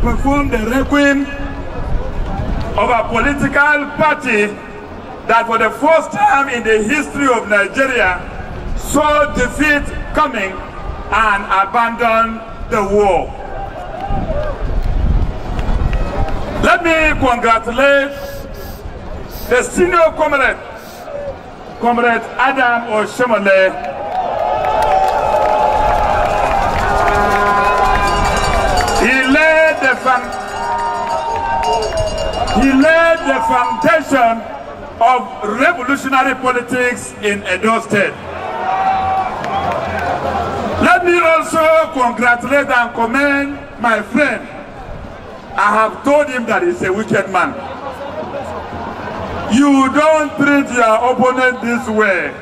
perform the requiem of a political party that for the first time in the history of Nigeria saw defeat coming and abandoned the war. Let me congratulate the senior comrade, Comrade Adam Oshomole. He laid the foundation of revolutionary politics in Edo State. Let me also congratulate and commend my friend. I have told him that he's a wicked man. You don't treat your opponent this way.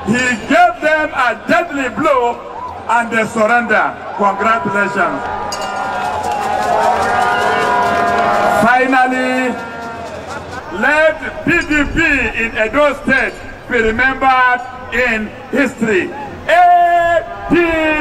He gave them a deadly blow and they surrender. Congratulations. Finally, let PDP in Edo State be remembered in history. APC!